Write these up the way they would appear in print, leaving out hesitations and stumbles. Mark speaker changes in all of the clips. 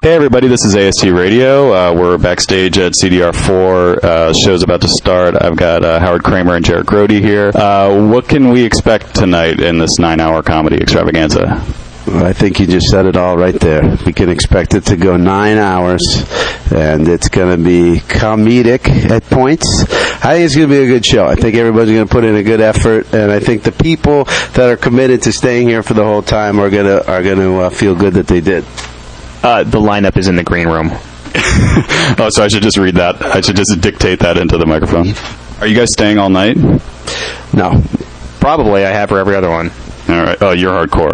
Speaker 1: Hey everybody, this is AST Radio. We're backstage at CDR4. Show's about to start. I've got Howard Kramer and Jarrett Grody here. What can we expect tonight in this 9-hour comedy extravaganza?
Speaker 2: Well, I think you just said it all right there. We can expect it to go 9 hours, and it's going to be comedic at points. I think it's going to be a good show. I think everybody's going to put in a good effort, and I think the people that are committed to staying here for the whole time are going to feel good that they did.
Speaker 3: The lineup is in the green room.
Speaker 1: Oh, so I should just read that. I should just dictate that into the microphone. Are you guys staying all night?
Speaker 2: No.
Speaker 3: Probably. I have for every other one.
Speaker 1: All right. Oh, you're hardcore.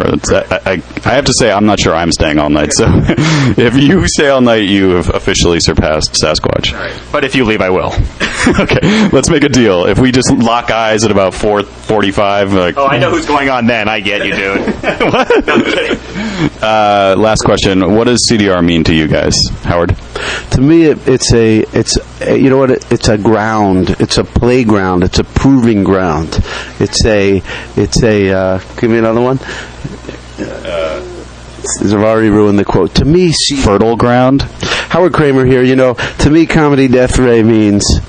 Speaker 1: I have to say, I'm not sure I'm staying all night. So if you stay all night, you have officially surpassed Sasquatch.
Speaker 3: All right. But if you leave, I will.
Speaker 1: Okay. Let's make a deal. If we just lock eyes at about 4:45. Like,
Speaker 3: oh, I know who's going on then. I get you, dude. What? No, I'm kidding.
Speaker 1: Last question. What does CDR mean to you guys, Howard?
Speaker 2: To me, it's you know what? It's a ground. It's a playground. It's a proving ground. It's a. Give me another one. I've already ruined the quote. To me,
Speaker 1: fertile ground.
Speaker 2: Howard Kramer here. You know, to me, Comedy Death Ray means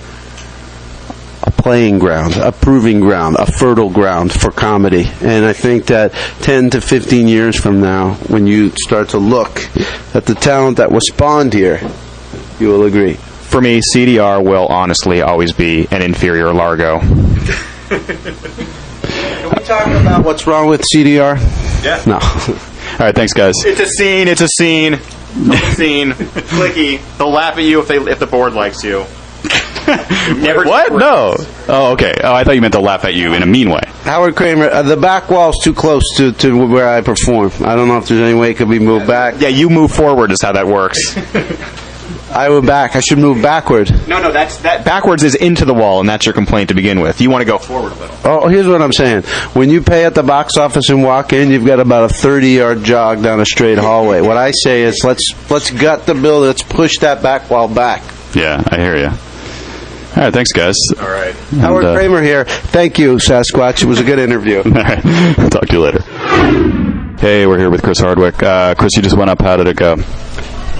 Speaker 2: a playing ground, a proving ground, a fertile ground for comedy. And I think that 10 to 15 years from now, when you start to look at the talent that was spawned here, you will agree.
Speaker 3: For me, CDR will honestly always be an inferior Largo.
Speaker 2: Can we talk about what's wrong with CDR?
Speaker 1: Yeah.
Speaker 2: No.
Speaker 1: All right, thanks, guys.
Speaker 3: It's a scene. It's a scene. It's a scene. Clicky. They'll laugh at you if the board likes you. Never.
Speaker 1: What? No. Oh, okay. Oh, I thought you meant to laugh at you in a mean way.
Speaker 2: Howard Kramer, the back wall's too close to where I perform. I don't know if there's any way it could be moved back.
Speaker 3: Yeah, you move forward is how that works.
Speaker 2: I went back. I should move backward.
Speaker 3: No, that backwards is into the wall, and that's your complaint to begin with. You want to go forward a little.
Speaker 2: Oh, here's what I'm saying. When you pay at the box office and walk in, you've got about a 30-yard jog down a straight hallway. What I say is let's gut the building. Let's push that back wall back.
Speaker 1: Yeah, I hear you. All right, thanks, guys.
Speaker 3: All right.
Speaker 2: Howard Kramer here. Thank you, Sasquatch. It was a good interview.
Speaker 1: All right. I'll talk to you later. Hey, we're here with Chris Hardwick. Chris, you just went up. How did it go?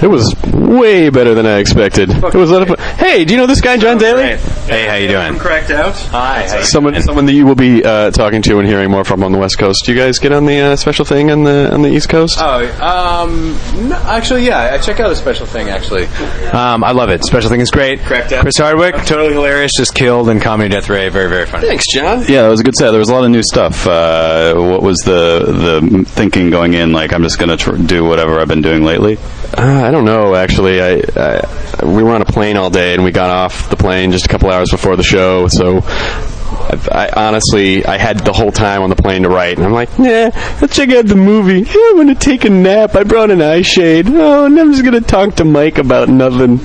Speaker 4: It was way better than I expected. It was a lot of fun. Hey, do you know this guy, John Daly?
Speaker 5: Hey, how you doing?
Speaker 3: Cracked out.
Speaker 5: Hi.
Speaker 4: Someone that you will be talking to and hearing more from on the West Coast. Do you guys get on the special thing on the East Coast?
Speaker 5: No, actually, yeah, I check out the special thing. Actually, I love it. Special thing is great.
Speaker 3: Cracked out.
Speaker 5: Chris Hardwick, totally hilarious, just killed, and Comedy Death Ray, very, very funny.
Speaker 4: Thanks, John.
Speaker 1: Yeah, it was a good set. There was a lot of new stuff. What was the thinking going in? Like, I'm just going to do whatever I've been doing lately?
Speaker 4: I don't know, actually. We were on a plane all day, and we got off the plane just a couple hours before the show, so I honestly had the whole time on the plane to write, and I'm like, nah, let's check out the movie. I'm going to take a nap. I brought an eye shade. Oh, and I'm just going to talk to Mike about nothing.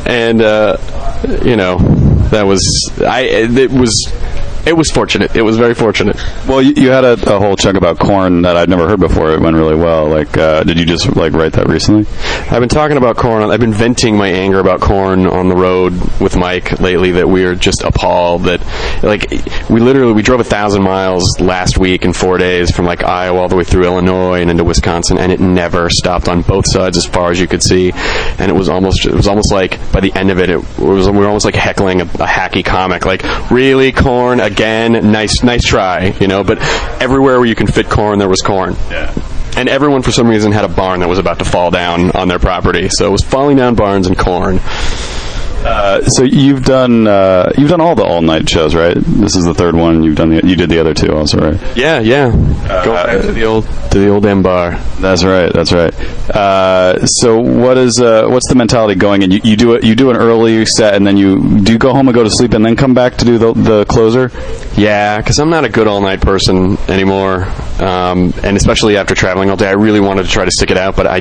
Speaker 4: And, it was fortunate. It was very fortunate.
Speaker 1: Well, you had a whole chunk about corn that I'd never heard before. It went really well. Like, did you just write that recently?
Speaker 4: I've been talking about corn. I've been venting my anger about corn on the road with Mike lately. That we are just appalled that, like, we drove 1,000 miles last week in 4 days from like Iowa all the way through Illinois and into Wisconsin, and it never stopped on both sides as far as you could see. And it was almost like by the end of it, we were almost like heckling a hacky comic. Like, really, corn again? Nice try, but everywhere where you can fit corn, there was corn.
Speaker 1: Yeah.
Speaker 4: And everyone, for some reason, had a barn that was about to fall down on their property. So it was falling down barns and corn.
Speaker 1: So you've done all the all-night shows, right? This is the third one. You did the other two also, right?
Speaker 4: Yeah. Go back to the old damn bar.
Speaker 1: That's right. So what's the mentality going in? You do an early set, and then do you go home and go to sleep, and then come back to do the closer?
Speaker 4: Yeah, because I'm not a good all-night person anymore, and especially after traveling all day, I really wanted to try to stick it out, but I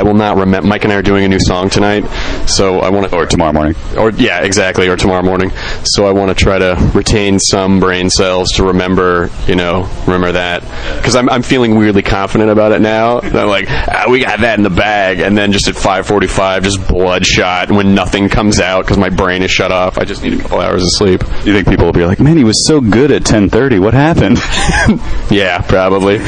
Speaker 4: will not remember. Mike and I are doing a new song tonight, so I want to.
Speaker 1: Or tomorrow morning.
Speaker 4: Or tomorrow morning. So I want to try to retain some brain cells to remember that, because I'm feeling weirdly confident about it now. And I'm like, we got that in the bag, and then just at 5:45, just bloodshot when nothing comes out because my brain is shut off. I just need a couple hours of sleep.
Speaker 1: You think people will be like, man, he was so good at 10:30. What happened?
Speaker 4: Yeah, probably.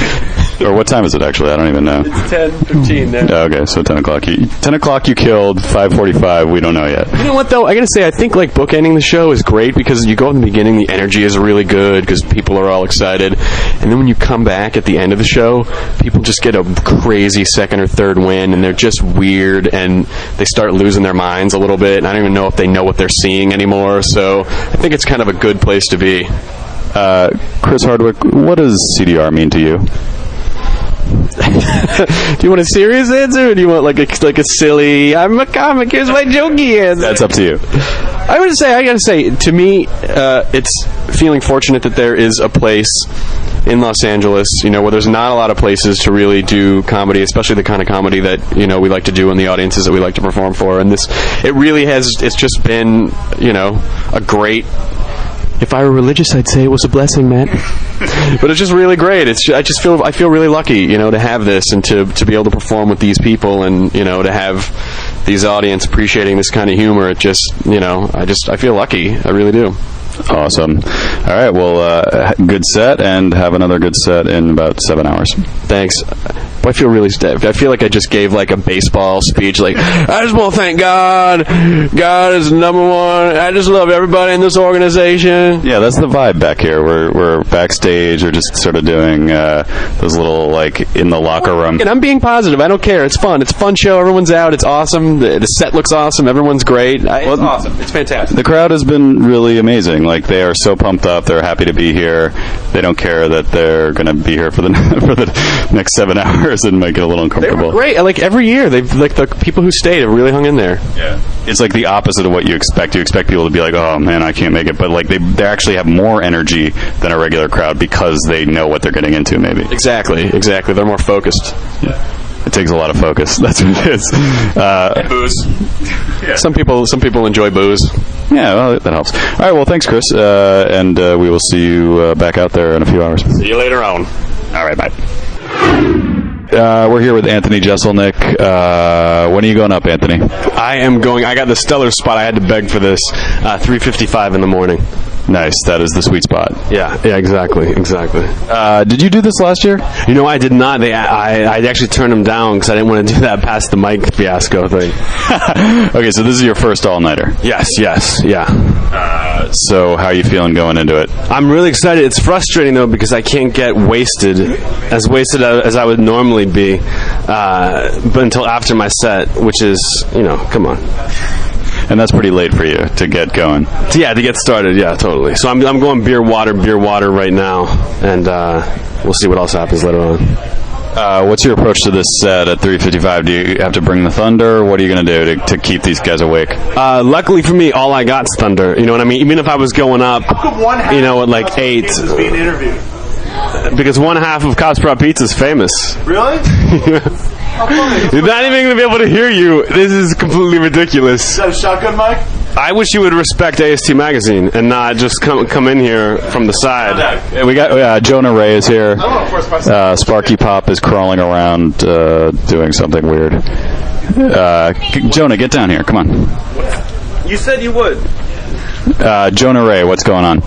Speaker 1: Or what time is it, actually? I don't even know.
Speaker 4: It's 10:15 now.
Speaker 1: Oh, okay, so 10 o'clock. 10 o'clock you killed, 5:45 we don't know yet.
Speaker 4: You know what, though? I gotta say, I think, like, bookending the show is great because you go in the beginning, the energy is really good because people are all excited. And then when you come back at the end of the show, people just get a crazy second or third win, and they're just weird, and they start losing their minds a little bit. And I don't even know if they know what they're seeing anymore. So I think it's kind of a good place to be.
Speaker 1: Chris Hardwick, what does CDR mean to you?
Speaker 4: Do you want a serious answer, or do you want like a silly, I'm a comic, here's my jokey answer?
Speaker 1: That's up to you.
Speaker 4: I gotta say, to me, it's feeling fortunate that there is a place in Los Angeles, where there's not a lot of places to really do comedy, especially the kind of comedy that, we like to do in the audiences that we like to perform for. And it's just been, a great, if I were religious, I'd say it was a blessing, Matt. But it's just really great. I feel really lucky, to have this and to be able to perform with these people and, to have these audience appreciating this kind of humor. It just, I feel lucky. I really do.
Speaker 1: Awesome. All right, well, good set, and have another good set in about 7 hours.
Speaker 4: Thanks. I feel really stiff. I feel like I just gave like a baseball speech, like, I just want to thank God. God is number one. I just love everybody in this organization.
Speaker 1: Yeah, that's the vibe back here. We're backstage. We're just sort of doing those little, like, in the locker room.
Speaker 4: And I'm being positive. I don't care. It's fun. It's a fun show. Everyone's out. It's awesome. The set looks awesome. Everyone's great. It's awesome. It's fantastic.
Speaker 1: The crowd has been really amazing. Like, they are so pumped up. They're happy to be here. They don't care that they're going to be here for the next 7 hours and make it a little uncomfortable.
Speaker 4: They were great. Like, every year, the people who stayed have really hung in there.
Speaker 1: Yeah. It's like the opposite of what you expect. You expect people to be like, oh, man, I can't make it. But, like, they actually have more energy than a regular crowd because they know what they're getting into, maybe.
Speaker 4: Exactly. They're more focused.
Speaker 1: Yeah. It takes a lot of focus. That's what it is.
Speaker 4: And booze. Yeah. Some people enjoy booze.
Speaker 1: Yeah, well, that helps. All right, well, thanks, Chris. And we will see you back out there in a few hours.
Speaker 4: See you later on.
Speaker 1: All right, bye. We're here with Anthony Jeselnik. When are you going up, Anthony?
Speaker 4: I got the stellar spot. I had to beg for this. 3:55 in the morning.
Speaker 1: Nice. That is the sweet spot.
Speaker 4: Yeah, exactly.
Speaker 1: Did you do this last year?
Speaker 4: I did not. I actually turned them down because I didn't want to do that past the mic fiasco thing.
Speaker 1: Okay, so this is your first all-nighter.
Speaker 4: Yes, yeah.
Speaker 1: So how are you feeling going into it?
Speaker 4: I'm really excited. It's frustrating, though, because I can't get wasted as I would normally be, but until after my set, which is, come on.
Speaker 1: And that's pretty late for you to get going.
Speaker 4: Yeah, to get started, yeah, totally. So I'm going beer, water right now, and we'll see what else happens later on.
Speaker 1: What's your approach to this set at 3:55? Do you have to bring the thunder? What are you going to do to keep these guys awake?
Speaker 4: Luckily for me, all I got's thunder. You know what I mean? Even if I was going up, at like 8.
Speaker 3: Being interviewed.
Speaker 4: Because one half of Cosprop Pizza is famous.
Speaker 3: Really?
Speaker 4: You're not even going to be able to hear you. This is completely ridiculous.
Speaker 3: Is that a shotgun mic?
Speaker 4: I wish you would respect AST Magazine and not just come in here from the side.
Speaker 1: Yeah, we got Jonah Ray is here. Sparky Pop is crawling around doing something weird. Jonah, get down here. Come on.
Speaker 4: You said you would.
Speaker 1: Jonah Ray, what's going on?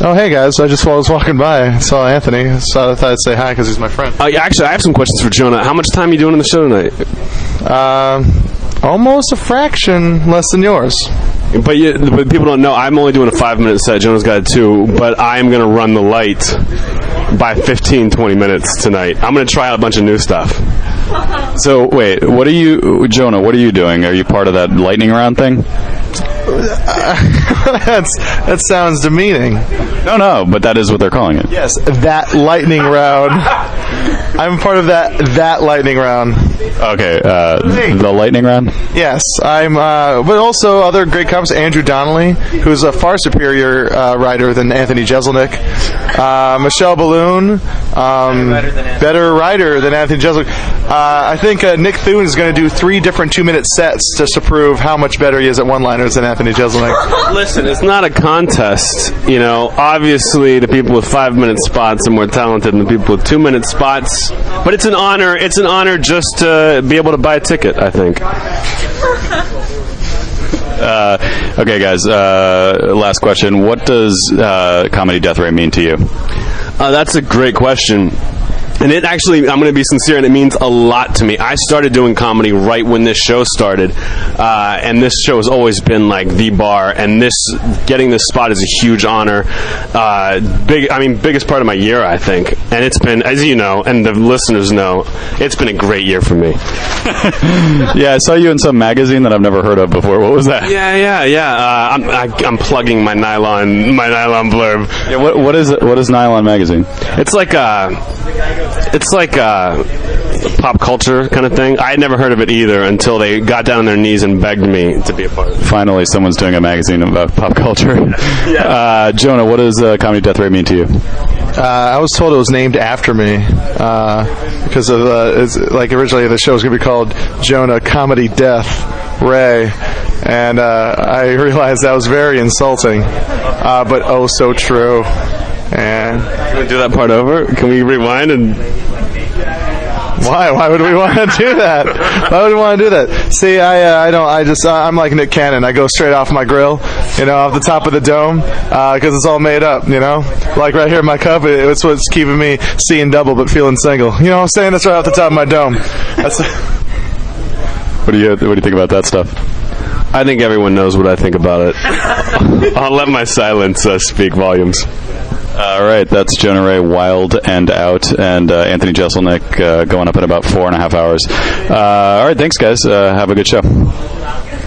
Speaker 6: Oh, hey guys, I just was walking by, I saw Anthony, so I thought I'd say hi because he's my friend.
Speaker 4: Actually, I have some questions for Jonah. How much time are you doing in the show tonight?
Speaker 6: Almost a fraction less than yours.
Speaker 4: But people don't know, I'm only doing a 5-minute set. Jonah's got 2, but I am going to run the light by 15-20 minutes tonight. I'm going to try out a bunch of new stuff.
Speaker 1: So, wait, Jonah, what are you doing? Are you part of that lightning round thing?
Speaker 6: That sounds demeaning.
Speaker 1: No, but that is what they're calling it.
Speaker 6: Yes, that lightning round. I'm part of that lightning round.
Speaker 1: Okay, the lightning round?
Speaker 6: Yes, I'm, but also other great comics, Andrew Donnelly, who's a far superior writer than Anthony Jeselnik. Michelle Balloon, better writer than Anthony Jeselnik. I think Nick Thune is going to do 3 different 2-minute sets just to prove how much better he is at one-liners than Anthony Jeselnik.
Speaker 4: Listen, it's not a contest. Obviously the people with 5-minute spots are more talented than the people with 2-minute spots. But it's an honor. It's an honor just to be able to buy a ticket, I think.
Speaker 1: Okay, guys, last question. What does Comedy Death Ray mean to you?
Speaker 4: That's a great question. And it actually, I'm going to be sincere, and it means a lot to me. I started doing comedy right when this show started, and this show has always been like the bar. And getting this spot is a huge honor. Biggest part of my year, I think. And it's been, as you know, and the listeners know, it's been a great year for me.
Speaker 1: Yeah, I saw you in some magazine that I've never heard of before. What was that?
Speaker 4: Yeah. I'm plugging my nylon blurb.
Speaker 1: Yeah, what is Nylon magazine?
Speaker 4: It's like a pop culture kind of thing. I had never heard of it either until they got down on their knees and begged me to be a part of it.
Speaker 1: Finally, someone's doing a magazine about pop culture. Yeah. Jonah, what does Comedy Death Ray mean to you?
Speaker 6: I was told it was named after me because of originally the show was going to be called Jonah Comedy Death Ray, and I realized that was very insulting, but oh so true. And
Speaker 4: can we do that part over? Can we rewind and?
Speaker 6: Why? Why would we want to do that? Why would we want to do that? See, I'm like Nick Cannon. I go straight off my grill, off the top of the dome, because it's all made up, Like right here in my cup, it's what's keeping me seeing double but feeling single. You know what I'm saying? That's right off the top of my dome.
Speaker 1: What do you think about that stuff?
Speaker 4: I think everyone knows what I think about it. I'll let my silence speak volumes.
Speaker 1: All right, that's Jonah Ray, Wild and Out, and Anthony Jeselnik going up in about 4.5 hours. All right, thanks, guys. Have a good show.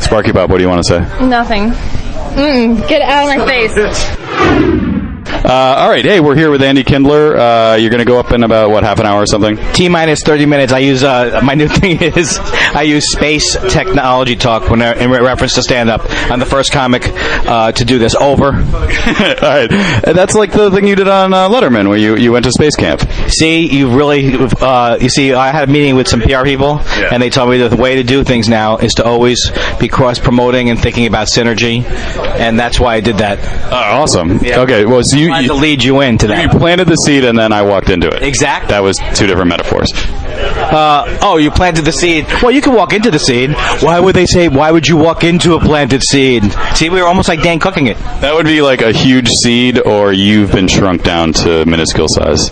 Speaker 1: Sparky Bob, what do you want to say?
Speaker 7: Nothing. Get out of my face.
Speaker 1: All right, hey, we're here with Andy Kindler. You're going to go up in about, half an hour or something?
Speaker 8: T-minus 30 minutes. I use, my new thing is, I use space technology talk in reference to stand-up. I'm the first comic to do this. Over.
Speaker 1: All right. That's like the thing you did on Letterman, where you went to space camp.
Speaker 8: See, I had a meeting with some PR people, and they told me that the way to do things now is to always be cross-promoting and thinking about synergy, and that's why I did that.
Speaker 1: Oh, awesome.
Speaker 8: Yeah.
Speaker 1: Okay, well, so you
Speaker 8: to lead you into that.
Speaker 1: You planted the seed, and then I walked into it.
Speaker 8: Exactly.
Speaker 1: That was two different metaphors.
Speaker 8: You planted the seed. Well, you can walk into the seed. Why would you walk into a planted seed? See, we were almost like Dan cooking it.
Speaker 1: That would be like a huge seed, or you've been shrunk down to minuscule size.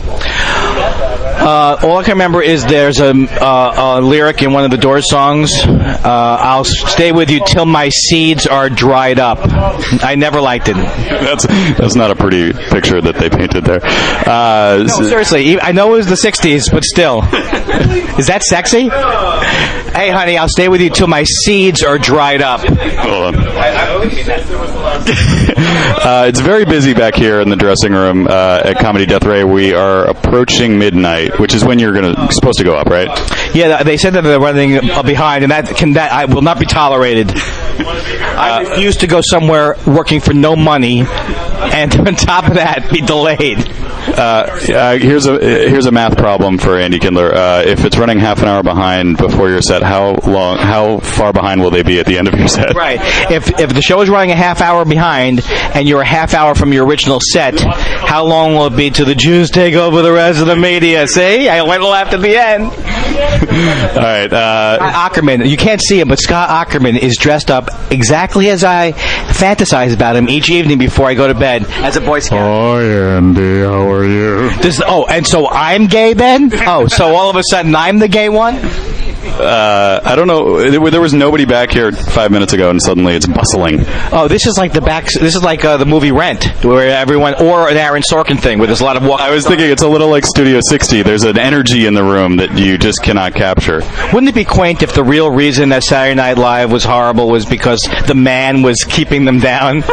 Speaker 8: All I can remember is there's a lyric in one of the Doors songs. I'll stay with you till my seeds are dried up. I never liked it.
Speaker 1: That's not a pretty picture that they painted there.
Speaker 8: No, seriously. I know it was the 60s, but still. Is that sexy? Hey, honey, I'll stay with you till my seeds are dried up.
Speaker 1: Hold on. It's very busy back here in the dressing room at Comedy Death Ray. We are approaching midnight, which is when you're supposed to go up, right?
Speaker 8: Yeah, they said that they're running behind, and that I will not be tolerated. I refuse to go somewhere working for no money, and on top of that, be delayed.
Speaker 1: Here's a math problem for Andy Kindler. If it's running half an hour behind before your set, how far behind will they be at the end of your set?
Speaker 8: Right. If the show is running a half hour behind and you're a half hour from your original set, how long will it be till the Jews take over the rest of the media? See, I went left at the end.
Speaker 1: All right.
Speaker 8: Scott Aukerman, you can't see him, but Scott Aukerman is dressed up exactly as I fantasize about him each evening before I go to bed as a Boy Scout.
Speaker 1: Hi, Andy. How are you?
Speaker 8: And so I'm gay then? Oh, so all of a sudden I'm the gay one?
Speaker 1: I don't know. There was nobody back here 5 minutes ago, and suddenly it's bustling.
Speaker 8: Oh, this is like the movie Rent, where everyone, or an Aaron Sorkin thing, where there's a lot of walk.
Speaker 1: I was thinking it's a little like Studio 60. There's an energy in the room that you just cannot capture.
Speaker 8: Wouldn't it be quaint if the real reason that Saturday Night Live was horrible was because the man was keeping them down,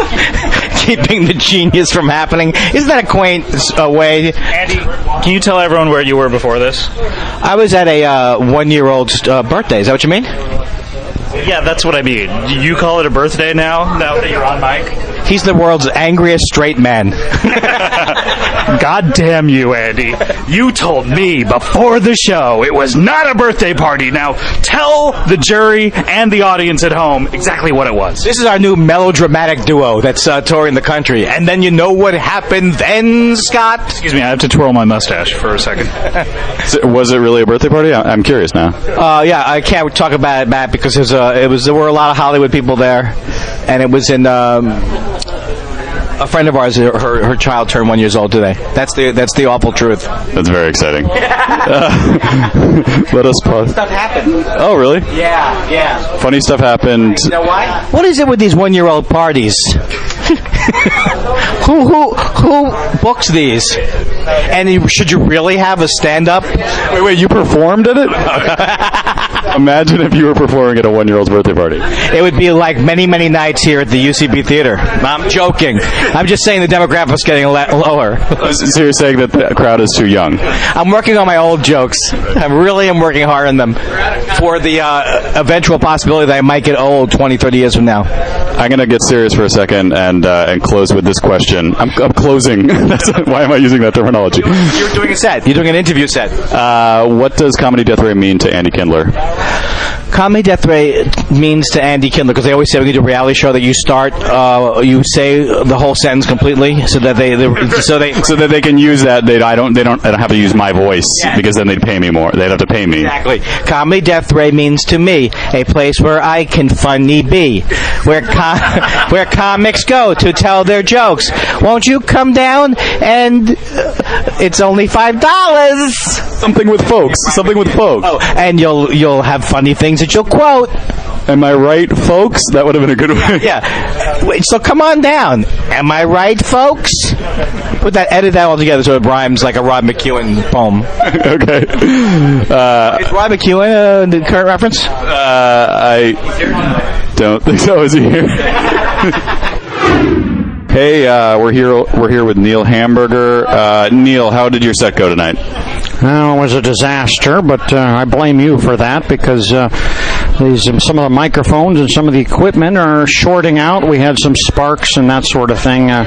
Speaker 8: keeping the genius from happening? Isn't that a quaint way?
Speaker 9: Andy, can you tell everyone where you were before this?
Speaker 8: I was at a one-year-old's birthday. Is that what you mean?
Speaker 9: Yeah, that's what I mean. You call it a birthday now that you're on mic?
Speaker 8: He's the world's angriest straight man.
Speaker 9: God damn you, Andy. You told me before the show it was not a birthday party. Now, tell the jury and the audience at home exactly what it was.
Speaker 8: This is our new melodramatic duo that's touring the country. And then you know what happened then, Scott?
Speaker 9: Excuse me, I have to twirl my mustache for a second.
Speaker 1: Was it really a birthday party? I'm curious now.
Speaker 8: Yeah, I can't talk about it because there were a lot of Hollywood people there, and it was in A friend of ours, her child turned 1 year old today. That's the awful truth.
Speaker 1: That's very exciting. Let us pause.
Speaker 8: Stuff happened.
Speaker 1: Oh, really?
Speaker 8: Yeah.
Speaker 1: Funny stuff happened.
Speaker 8: You know why? What is it with these 1 year old parties? Who books these? And should you really have a stand-up?
Speaker 1: Wait, you performed at it? Imagine if you were performing at a 1 year old's birthday party.
Speaker 8: It would be like many, many nights here at the UCB Theater. I'm joking. I'm just saying the demographic's getting lower.
Speaker 1: So you're saying that the crowd is too young?
Speaker 8: I'm working on my old jokes. I really am working hard on them for the eventual possibility that I might get old 20, 30 years from now.
Speaker 1: I'm going to get serious for a second and close with this question. I'm closing. Why am I using that terminology?
Speaker 8: You're doing a set. You're doing an interview set.
Speaker 1: What does Comedy Death Ray mean to Andy Kindler?
Speaker 8: Comedy Death Ray means to Andy Kindler, because they always say when you do a reality show that you start, you say the whole sentence completely, so that they
Speaker 1: can use that. I don't have to use my voice, because then they'd pay me more. They'd have to pay me.
Speaker 8: Exactly. Comedy Death Ray means to me a place where I can funny be, where comics go to tell their jokes. Won't you come down? And it's only $5.
Speaker 1: Something with folks.
Speaker 8: Oh, and you'll have funny things that you'll quote.
Speaker 1: Am I right, folks? That would have been a good one.
Speaker 8: Yeah. Wait, so come on down. Am I right, folks? Edit that all together so it rhymes like a Rod McEwen poem.
Speaker 1: Okay.
Speaker 8: Is Rod McEwen the current reference?
Speaker 1: I don't think so. Is he here? Hey, we're here with Neil Hamburger. Neil, how did your set go tonight?
Speaker 10: Well, it was a disaster, but I blame you for that, because some of the microphones and some of the equipment are shorting out. We had some sparks and that sort of thing. A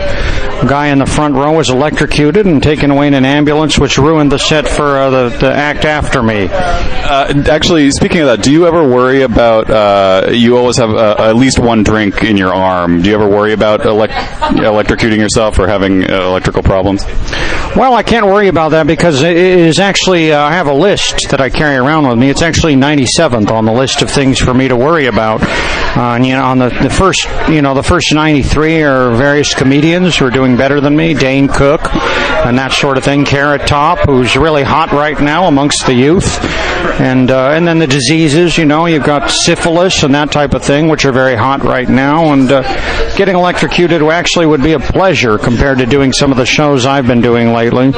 Speaker 10: guy in the front row was electrocuted and taken away in an ambulance, which ruined the set for the act after me.
Speaker 1: Actually, speaking of that, do you ever worry about, you always have at least one drink in your arm. Do you ever worry about electrocuting yourself or having electrical problems?
Speaker 10: Well, I can't worry about that, because it is actually, I have a list that I carry around with me. It's actually 97th on the list of things for me to worry about. And, on the first 93 are various comedians who are doing better than me, Dane Cook and that sort of thing, Carrot Top, who's really hot right now amongst the youth. And then the diseases, you've got syphilis and that type of thing, which are very hot right now. And getting electrocuted actually would be a pleasure compared to doing some of the shows I've been doing lately.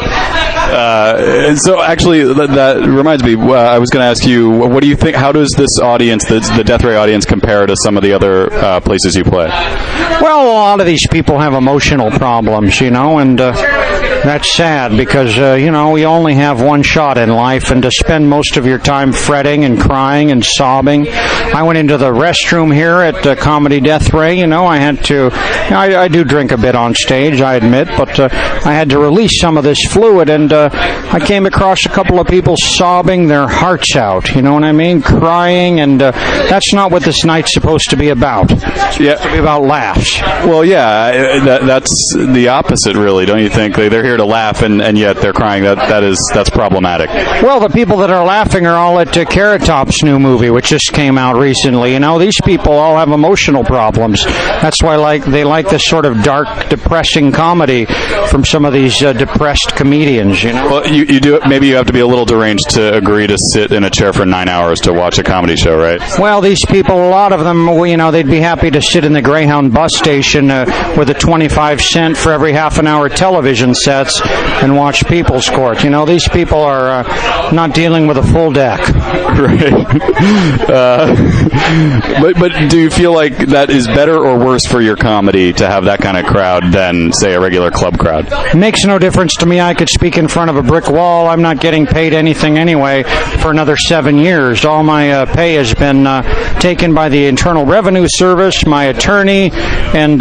Speaker 1: So actually, that reminds me, I was going to ask you, what do you think, how does this audience, the Death Ray audience, compare to some of the other places you play?
Speaker 10: Well, a lot of these people have emotional problems, and that's sad, because, we only have one shot in life, and to spend most of your time fretting and crying and sobbing. I went into the restroom here at Comedy Death Ray, I had to, I do drink a bit on stage, I admit, but I had to release some of this fluid, and I came across a couple of people sobbing their hearts out, you know what I mean? Crying, and that's not what this night's supposed to be about. It's supposed to be about laughs.
Speaker 1: Well, yeah, that's the opposite, really, don't you think? They're here to laugh, and yet they're crying. That's problematic.
Speaker 10: Well, the people that are laughing are all at Carrot Top's new movie, which just came out recently. These people all have emotional problems. That's why they like this sort of dark, depressing comedy from some of these depressed comedians,
Speaker 1: Well, you do. Maybe you have to be a little deranged to agree to sit in a chair for 9 hours to watch a comedy show, right?
Speaker 10: Well, these people, a lot of them, they'd be happy to sit in the Greyhound bus station with a 25-cent for every half an hour television sets and watch People's Court. These people are not dealing with a full deck.
Speaker 1: Right. But do you feel like that is better or worse for your comedy to have that kind of crowd than, say, a regular club crowd?
Speaker 10: It makes no difference to me. I could speak in front of a brick wall. I'm not getting paid anything anyway for another 7 years. All my pay has been taken by the Internal Revenue Service, my attorney, and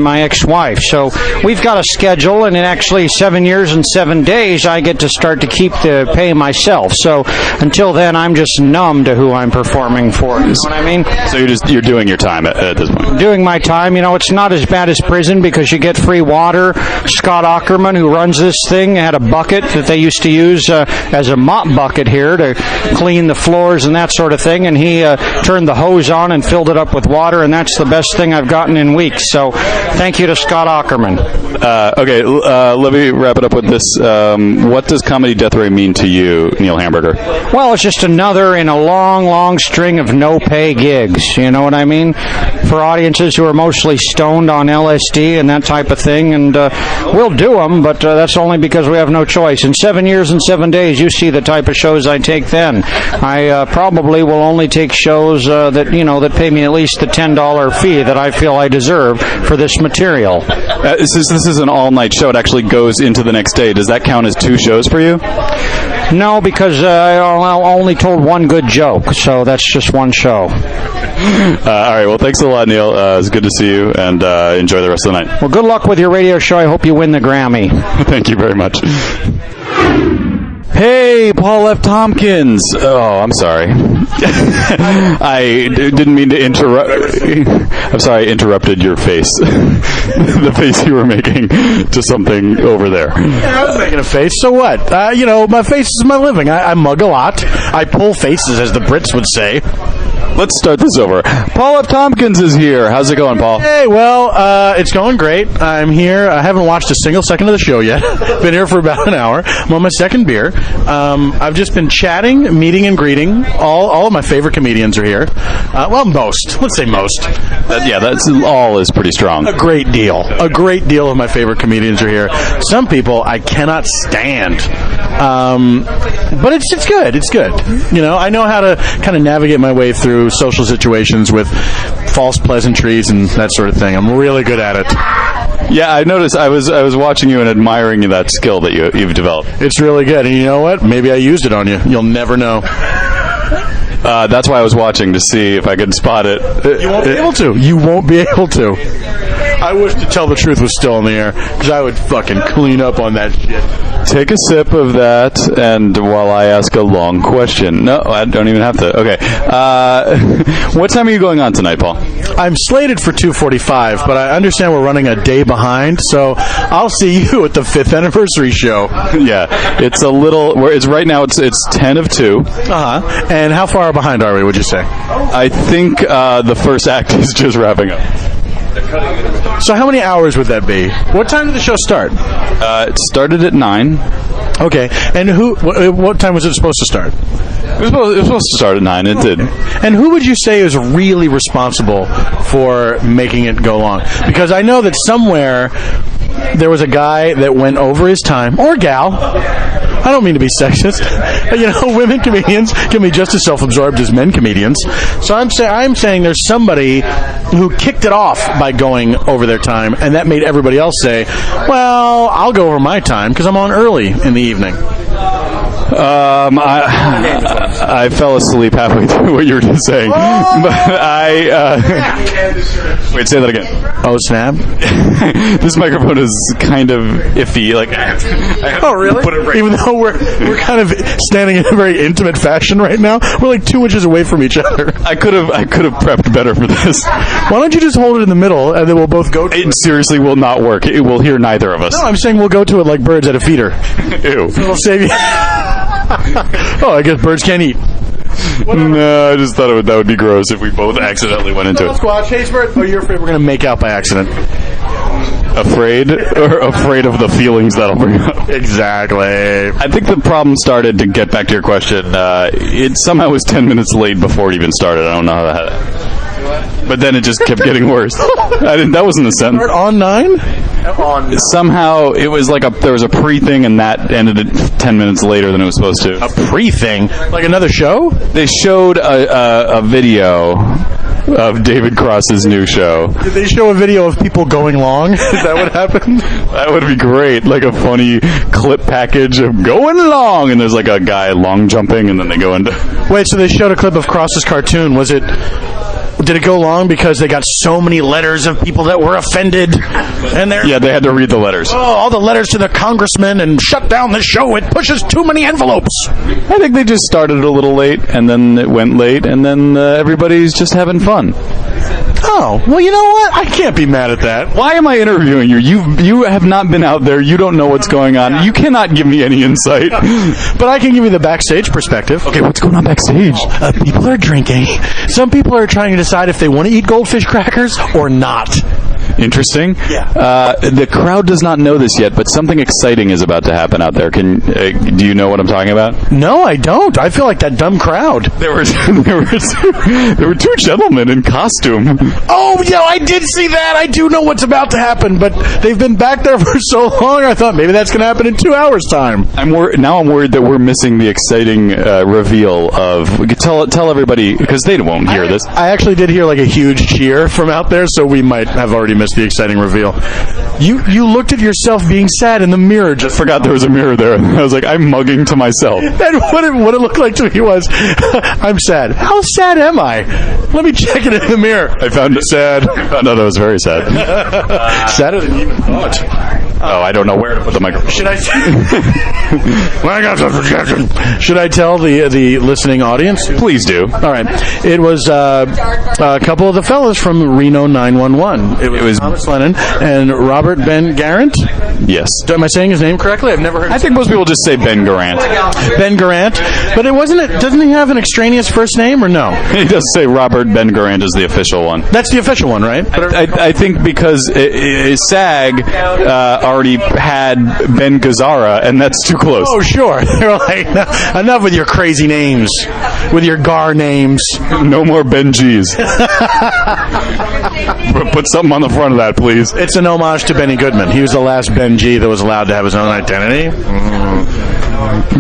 Speaker 10: my ex-wife. So we've got a schedule, and it actually actually 7 years and 7 days, I get to start to keep the pay myself. So until then, I'm just numb to who I'm performing for. You know what I mean?
Speaker 1: So you're doing your time at this point.
Speaker 10: Doing my time. You know, it's not as bad as prison because you get free water. Scott Ackerman, who runs this thing, had a bucket that they used to use as a mop bucket here to clean the floors and that sort of thing, and he turned the hose on and filled it up with water, and that's the best thing I've gotten in weeks. So thank you to Scott Ackerman.
Speaker 1: Okay, let me wrap it up with this. What does Comedy Death Ray mean to you, Neil Hamburger?
Speaker 10: Well, it's just another in a long, long string of no-pay gigs. You know what I mean? For audiences who are mostly stoned on LSD and that type of thing, and we'll do them, but that's only because we have no choice. In 7 years and 7 days, you see the type of shows I take then. I probably will only take shows that pay me at least the $10 fee that I feel I deserve for this material.
Speaker 1: This is an all-night show. It actually goes into the next day. Does that count as 2 shows for you?
Speaker 10: No, because I only told one good joke, so that's just one show.
Speaker 1: All right, well, thanks a lot, Neil. It's good to see you, and enjoy the rest of the night.
Speaker 10: Well, good luck with your radio show. I hope you win the Grammy.
Speaker 1: Thank you very much. Hey, Paul F. Tompkins. Oh, I'm sorry. I didn't mean to interrupt. I'm sorry, I interrupted your face. The face you were making to something over there.
Speaker 11: Yeah, I was making a face, so what? My face is my living. I mug a lot. I pull faces, as the Brits would say.
Speaker 1: Let's start this over. Paul F. Tompkins is here. How's it going, Paul?
Speaker 11: Hey, well, it's going great. I'm here. I haven't watched a single second of the show yet. Been here for about an hour. I'm on my second beer. I've just been chatting, meeting and greeting. All of my favorite comedians are here. Most. Let's say most.
Speaker 1: That's all is pretty strong.
Speaker 11: A great deal. A great deal of my favorite comedians are here. Some people I cannot stand. But it's good. It's good. I know how to kind of navigate my way through social situations with false pleasantries and that sort of thing. I'm really good at it.
Speaker 1: Yeah, I noticed. I was watching you and admiring that skill that you've developed.
Speaker 11: It's really good. And you know what? Maybe I used it on you. You'll never know.
Speaker 1: That's why I was watching, to see if I could spot it.
Speaker 11: You won't be able to. You won't be able to. I wish To Tell the Truth was still in the air, because I would fucking clean up on that shit.
Speaker 1: Take a sip of that, and while I ask a long question. No, I don't even have to. Okay. What time are you going on tonight, Paul?
Speaker 11: I'm slated for 2:45, but I understand we're running a day behind, so I'll see you at the 5th anniversary show.
Speaker 1: Yeah, it's a little. It's right now. It's 10 of 2.
Speaker 11: And how far behind are we, would you say?
Speaker 1: I think the first act is just wrapping up.
Speaker 11: So how many hours would that be? What time did the show start?
Speaker 1: It started at 9.
Speaker 11: Okay. And what time was it supposed to start?
Speaker 1: It was supposed to start at 9. It did.
Speaker 11: And who would you say is really responsible for making it go long? Because I know that somewhere there was a guy that went over his time, or gal. I don't mean to be sexist. Women comedians can be just as self-absorbed as men comedians. So I'm saying there's somebody who kicked it off by going over their time, and that made everybody else say, well, I'll go over my time because I'm on early in the evening.
Speaker 1: I fell asleep halfway through what you were just saying. But wait, say that again.
Speaker 11: Oh, snap.
Speaker 1: This microphone is kind of iffy.
Speaker 11: Oh, really?
Speaker 1: Put it right.
Speaker 11: Even though we're kind of standing in a very intimate fashion right now, we're like 2 inches away from each other.
Speaker 1: I could have prepped better for this.
Speaker 11: Why don't you just hold it in the middle, and then we'll both go to it?
Speaker 1: It seriously will not work. It will hear neither of us.
Speaker 11: No, I'm saying we'll go to it like birds at a feeder.
Speaker 1: Ew.
Speaker 11: It'll save you. Oh, I guess birds can't eat.
Speaker 1: No, I just thought that would be gross if we both accidentally went into it.
Speaker 11: Squatch, hey, Spurt. Oh, you're afraid we're going to make out by accident.
Speaker 1: Afraid? Or afraid of the feelings that'll bring up?
Speaker 11: Exactly.
Speaker 1: I think the problem started, to get back to your question, it somehow was 10 minutes late before it even started. I don't know how that happened. But then it just kept getting worse. That wasn't the sentence.
Speaker 11: Start on 9?
Speaker 1: Somehow it was like there was a pre-thing, and that ended at 10 minutes later than it was supposed to.
Speaker 11: A pre-thing? Like another show?
Speaker 1: They showed a video of David Cross's new show.
Speaker 11: Did they show a video of people going long? Is that what happened?
Speaker 1: That would be great. Like a funny clip package of going long, and there's like a guy long jumping, and then they go into...
Speaker 11: Wait, so they showed a clip of Cross's cartoon. Was it Did it go long because they got so many letters of people that were offended? And
Speaker 1: Yeah, they had to read the letters.
Speaker 11: all the letters to the congressman and shut down the show. It pushes too many envelopes.
Speaker 1: I think they just started a little late, and then it went late, and then everybody's just having fun.
Speaker 11: Oh, well, you know what? I can't be mad at that.
Speaker 1: Why am I interviewing you? You have not been out there. You don't know what's going on. You cannot give me any insight.
Speaker 11: But I can give you the backstage perspective.
Speaker 1: Okay, what's going on backstage?
Speaker 11: People are drinking. Some people are trying to decide if they want to eat goldfish crackers or not.
Speaker 1: Interesting.
Speaker 11: Yeah.
Speaker 1: The crowd does not know this yet, but something exciting is about to happen out there. Do you know what I'm talking about?
Speaker 11: No, I don't. I feel like that dumb crowd.
Speaker 1: There were two gentlemen in costume.
Speaker 11: Oh, yeah, I did see that. I do know what's about to happen, but they've been back there for so long, I thought maybe that's going to happen in 2 hours' time.
Speaker 1: I'm worried that we're missing the exciting reveal of... Tell everybody, because they won't hear this.
Speaker 11: I actually did hear like a huge cheer from out there, so we might have already missed the exciting reveal. You looked at yourself being sad in the mirror. Just
Speaker 1: forgot there was a mirror there. I was like, I'm mugging to myself.
Speaker 11: And what it looked like to me was, I'm sad. How sad am I? Let me check it in the mirror.
Speaker 1: I found it sad. I found out I was very sad.
Speaker 11: Sadder than you even thought.
Speaker 1: Oh, I don't know where to put the microphone.
Speaker 11: Should I tell the listening audience?
Speaker 1: Please do.
Speaker 11: All right. It was a couple of the fellas from Reno 911. It was Thomas Lennon and Robert Ben Garant.
Speaker 1: Yes.
Speaker 11: Am I saying his name correctly? I've never heard.
Speaker 1: I think most people just say Ben Garant.
Speaker 11: Ben Garant, but it wasn't. Doesn't he have an extraneous first name or no?
Speaker 1: He does say Robert Ben Garant is the official one.
Speaker 11: That's the official one, right?
Speaker 1: I think because SAG already had Ben Gazzara, and that's too close.
Speaker 11: Oh, sure. They're like, enough with your crazy names, with your Gar names.
Speaker 1: No more Benjis. Put something on the front of that, please.
Speaker 11: It's an homage to Benny Goodman. He was the last Ben G that was allowed to have his own identity.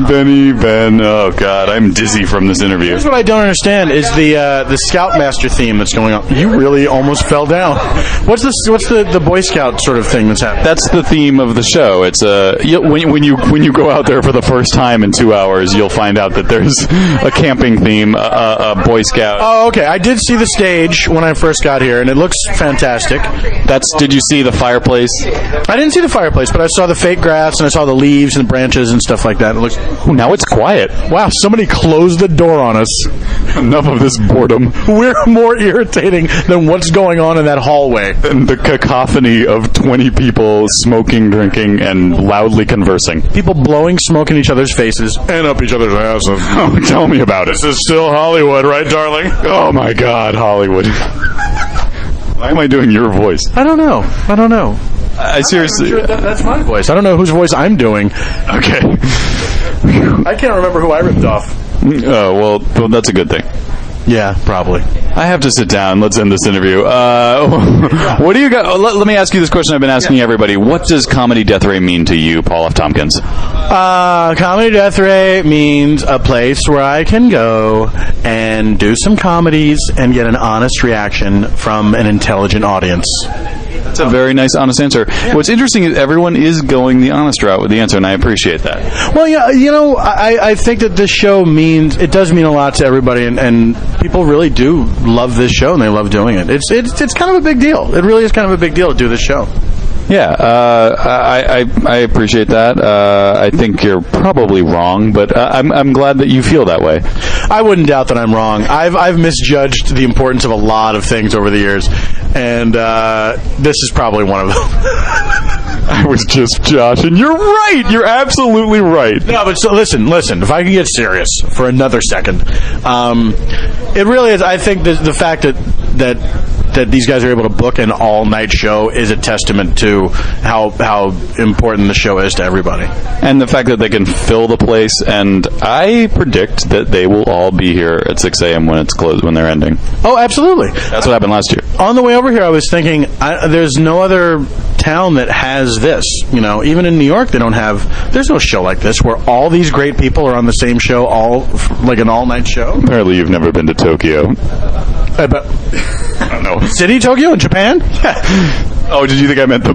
Speaker 1: Ben. Oh God, I'm dizzy from this interview.
Speaker 11: Here's what I don't understand: is the Scoutmaster theme that's going on. You really almost fell down. What's the Boy Scout sort of thing that's happening?
Speaker 1: That's the theme of the show. It's when you go out there for the first time in 2 hours, you'll find out that there's a camping theme, a Boy Scout.
Speaker 11: Oh, okay. I did see the stage when I first got here, and it looks fantastic.
Speaker 1: Did you see the fireplace?
Speaker 11: I didn't see the fireplace, but I saw the fake grass and I saw the leaves and branches and stuff like that. It looks.
Speaker 1: Now it's quiet.
Speaker 11: Wow, somebody closed the door on us.
Speaker 1: Enough of this boredom.
Speaker 11: We're more irritating than what's going on in that hallway.
Speaker 1: And the cacophony of 20 people smoking, drinking, and loudly conversing.
Speaker 11: People blowing smoke in each other's faces and up each other's asses.
Speaker 1: Oh, tell me about it.
Speaker 11: This is still Hollywood, right, darling?
Speaker 1: Oh my God, Hollywood. Why am I doing your voice?
Speaker 11: I don't know.
Speaker 1: I seriously...
Speaker 11: That's my voice. I don't know whose voice I'm doing.
Speaker 1: Okay.
Speaker 11: I can't remember who I ripped off.
Speaker 1: Well, that's a good thing.
Speaker 11: Yeah, probably.
Speaker 1: I have to sit down. Let's end this interview. What do you got? Let me ask you this question I've been asking everybody. What does Comedy Death Ray mean to you, Paul F. Tompkins?
Speaker 11: Comedy Death Ray means a place where I can go and do some comedies and get an honest reaction from an intelligent audience.
Speaker 1: That's a very nice, honest answer. Yeah. What's interesting is everyone is going the honest route with the answer, and I appreciate that.
Speaker 11: Well, yeah, I think that this show does mean a lot to everybody, and people really do love this show, and they love doing it. It's kind of a big deal. It really is kind of a big deal to do this show.
Speaker 1: Yeah, I appreciate that. I think you're probably wrong, but I'm glad that you feel that way.
Speaker 11: I wouldn't doubt that I'm wrong. I've misjudged the importance of a lot of things over the years, and this is probably one of them.
Speaker 1: I was just Josh, and you're right. You're absolutely right.
Speaker 11: No, but so listen. If I can get serious for another second, it really is. I think the fact that these guys are able to book an all-night show is a testament to how important the show is to everybody.
Speaker 1: And the fact that they can fill the place, and I predict that they will all be here at 6 a.m. when it's closed, when they're ending.
Speaker 11: Oh, absolutely.
Speaker 1: That's what happened last year.
Speaker 11: On the way over here, I was thinking, there's no other town that has this. Even in New York, there's no show like this where all these great people are on the same show, like an all-night show.
Speaker 1: Apparently you've never been to Tokyo.
Speaker 11: I don't know. City Tokyo in Japan?
Speaker 1: Oh, did you think I meant the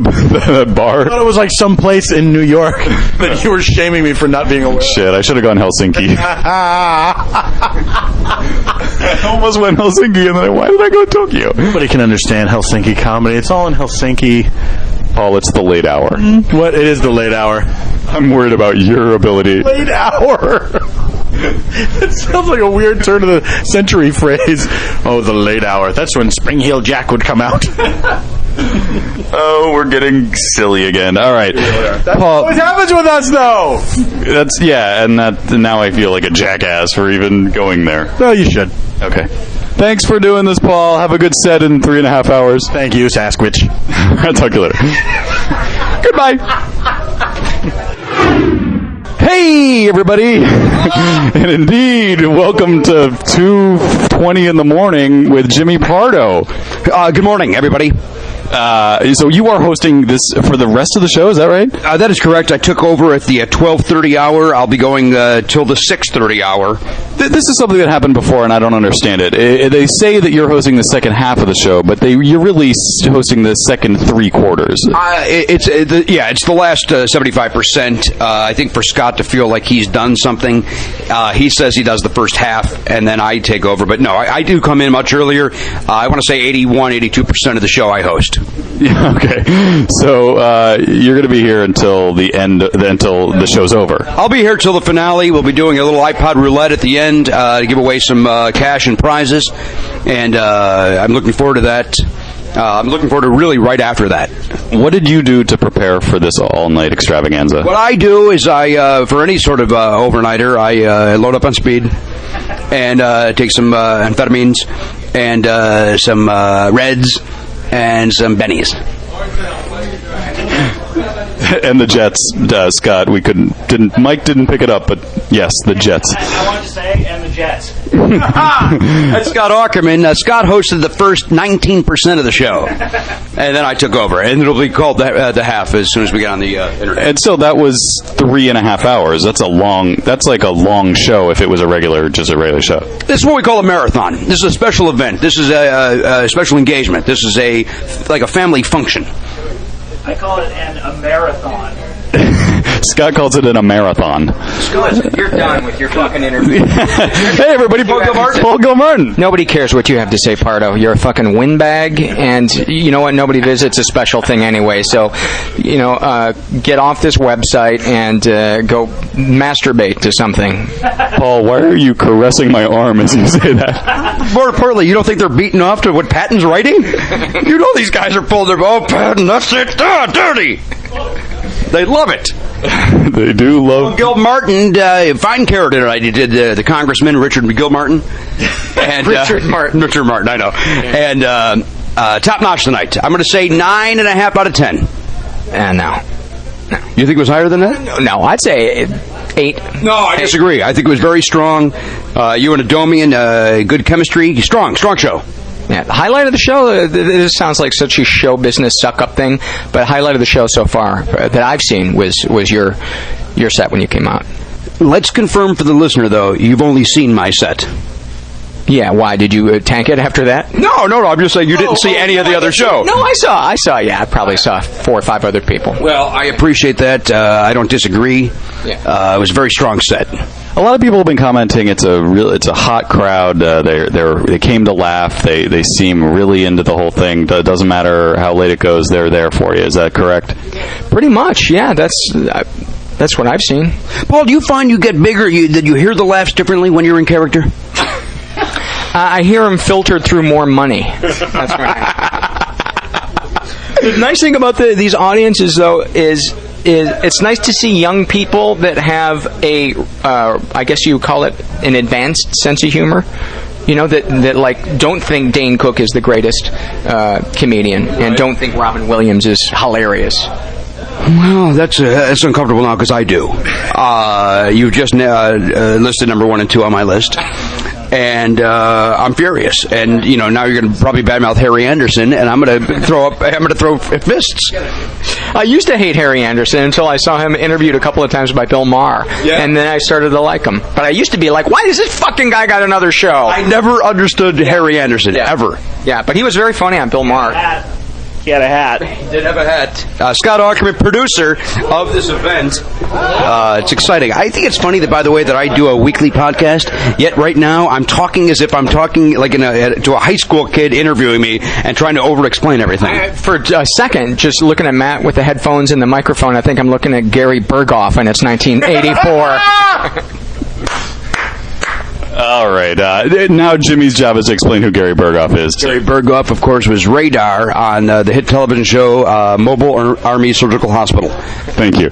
Speaker 1: bar?
Speaker 11: I thought it was like some place in New York that you were shaming me for not being aware.
Speaker 1: Shit, I should have gone Helsinki. I almost went Helsinki, and then why did I go Tokyo?
Speaker 11: Nobody can understand Helsinki comedy. It's all in Helsinki.
Speaker 1: Paul, it's the late hour.
Speaker 11: What? It is the late hour.
Speaker 1: I'm worried about your ability.
Speaker 11: Late hour. It sounds like a weird turn of the century phrase. Oh, the late hour. That's when Spring Heel Jack would come out.
Speaker 1: Oh, we're getting silly again. All right. Paul,
Speaker 11: What happens with us, though?
Speaker 1: and now I feel like a jackass for even going there.
Speaker 11: No, you should.
Speaker 1: Okay. Thanks for doing this, Paul. Have a good set in 3.5 hours.
Speaker 11: Thank you, Sasquatch.
Speaker 1: I'll talk to you later. Goodbye. Hey, everybody. And indeed, welcome to 2:20 in the morning with Jimmy Pardo.
Speaker 12: Good morning, everybody.
Speaker 1: So you are hosting this for the rest of the show, is that right?
Speaker 12: That is correct. I took over at the 12:30 hour. I'll be going till the 6:30 hour.
Speaker 1: This is something that happened before, and I don't understand it. They say that you're hosting the second half of the show, but you're really hosting the second 3/4.
Speaker 12: It's the last 75%. I think for Scott to feel like he's done something, he says he does the first half, and then I take over. But no, I do come in much earlier. I want to say 82% of the show I host.
Speaker 1: Yeah, okay. So you're going to be here until the end, until the show's over.
Speaker 12: I'll be here till the finale. We'll be doing a little iPod roulette at the end to give away some cash and prizes, and I'm looking forward to that. I'm looking forward to really right after that.
Speaker 1: What did you do to prepare for this all-night extravaganza?
Speaker 12: What I do is for any sort of overnighter, I load up on speed and take some amphetamines and some Reds and some bennies.
Speaker 1: And the Jets, Scott. Mike didn't pick it up, but yes, the Jets.
Speaker 8: I want to say, and the Jets.
Speaker 12: That's Scott Aukerman. Scott hosted the first 19% of the show, and then I took over, and it'll be called the half as soon as we get on the internet.
Speaker 1: And so that was 3.5 hours. That's like a long show if it was just a regular show.
Speaker 12: This is what we call a marathon. This is a special event. This is a special engagement. This is like a family function.
Speaker 8: I call it a marathon.
Speaker 1: Scott calls it a marathon.
Speaker 8: Scott, you're done with your fucking interview.
Speaker 1: Hey, everybody, Paul Gilmartin.
Speaker 8: Nobody cares what you have to say, Pardo. You're a fucking windbag, and you know what? Nobody visits a special thing anyway. So, get off this website and go masturbate to something.
Speaker 1: Paul, why are you caressing my arm as you say that?
Speaker 12: More importantly, you don't think they're beating off to what Patton's writing? You know these guys are pulling their, Patton, that's it, dirty. They love it.
Speaker 1: They do love.
Speaker 12: Gilmartin, fine character tonight. He did the Congressman Richard Gilmartin. And, Richard Martin, I know. And top notch tonight. I'm going to say 9.5 out of 10.
Speaker 8: No.
Speaker 12: You think it was higher than that?
Speaker 8: No, I'd say 8.
Speaker 12: No, I disagree. I think it was very strong. You and Adomian, good chemistry. Strong show.
Speaker 8: Yeah, the highlight of the show, this sounds like such a show business suck-up thing, but highlight of the show so far that I've seen was your set when you came out.
Speaker 12: Let's confirm for the listener, though, you've only seen my set.
Speaker 8: Yeah, why? Did you tank it after that?
Speaker 12: No, I'm just saying you didn't see any of the other show.
Speaker 8: No, I saw, yeah, I probably saw 4 or 5 other people.
Speaker 12: Well, I appreciate that. I don't disagree. Yeah. It was a very strong set.
Speaker 1: A lot of people have been commenting it's a hot crowd. They came to laugh. They seem really into the whole thing. It doesn't matter how late it goes, they're there for you. Is that correct?
Speaker 8: Pretty much, yeah. That's what I've seen.
Speaker 12: Paul, do you find you get bigger, that you hear the laughs differently when you're in character?
Speaker 8: I hear them filtered through more money. That's right. The nice thing about these audiences, though, is it's nice to see young people that have I guess you call it an advanced sense of humor. You know, that like don't think Dane Cook is the greatest comedian, and don't think Robin Williams is hilarious.
Speaker 12: Well, that's uncomfortable now because I do. You've just listed number 1 and 2 on my list. And I'm furious. And now you're going to probably badmouth Harry Anderson, and I'm going to throw fists.
Speaker 8: I used to hate Harry Anderson until I saw him interviewed a couple of times by Bill Maher, and then I started to like him. But I used to be like, why does this fucking guy got another show?
Speaker 12: I never understood Harry Anderson ever.
Speaker 8: Yeah, but he was very funny on Bill Maher. He had a hat.
Speaker 12: He did have a hat. Scott Ackerman, producer of this event. It's exciting. I think it's funny that, by the way, that I do a weekly podcast, yet right now I'm talking as if I'm talking like to a high school kid interviewing me and trying to over-explain everything.
Speaker 13: For a second, just looking at Matt with the headphones and the microphone, I think I'm looking at Gary Berghoff, and it's 1984.
Speaker 1: All right. Now Jimmy's job is to explain who Gary Berghoff is.
Speaker 12: Gary Berghoff, of course, was Radar on the hit television show Mobile Army Surgical Hospital.
Speaker 1: Thank you.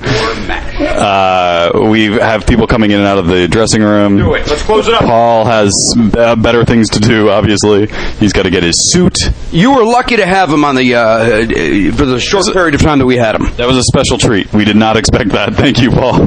Speaker 1: We have people coming in and out of the dressing room.
Speaker 12: Do it. Let's close it up.
Speaker 1: Paul has better things to do, obviously. He's got to get his suit.
Speaker 12: You were lucky to have him on the for the short period of time that we had him.
Speaker 1: That was a special treat. We did not expect that. Thank you, Paul.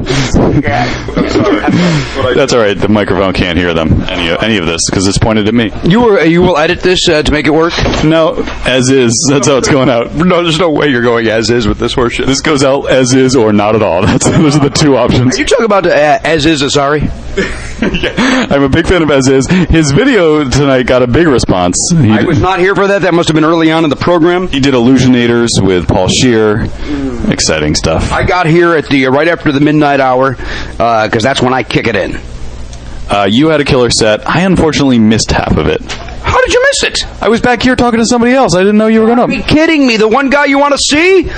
Speaker 1: That's all right. The microphone can't hear them, any of this, because it's pointed at me.
Speaker 12: You will edit this to make it work?
Speaker 1: No, as is. That's how it's going out.
Speaker 12: No, there's no way you're going as is with this horseshit.
Speaker 1: This goes out as is or not at all. Those are the two options.
Speaker 12: Are you talking about as is, sorry?
Speaker 1: Yeah, I'm a big fan of as is. His video tonight got a big response.
Speaker 12: I was not here for that. That must have been early on in the program.
Speaker 1: He did Illusionators with Paul Scheer. Exciting stuff.
Speaker 12: I got here at the right after the midnight hour because that's when I kick it in.
Speaker 1: You had a killer set. I unfortunately missed half of it.
Speaker 12: How did you miss it?
Speaker 1: I was back here talking to somebody else. I didn't know you were going up.
Speaker 12: Are you kidding me? The one guy you want to see?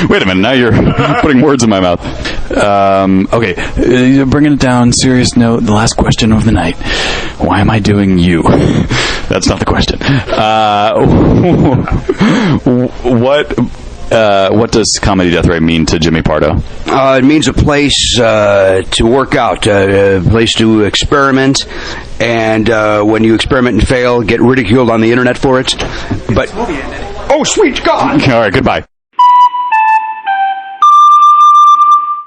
Speaker 1: Wait a minute, now you're putting words in my mouth. Okay, bringing it down, serious note, the last question of the night. Why am I doing you? That's not the question. What does Comedy Death Ray mean to Jimmy Pardo?
Speaker 12: It means a place to work out, a place to experiment, and when you experiment and fail, get ridiculed on the internet for it. But, oh, sweet God!
Speaker 1: All right, goodbye.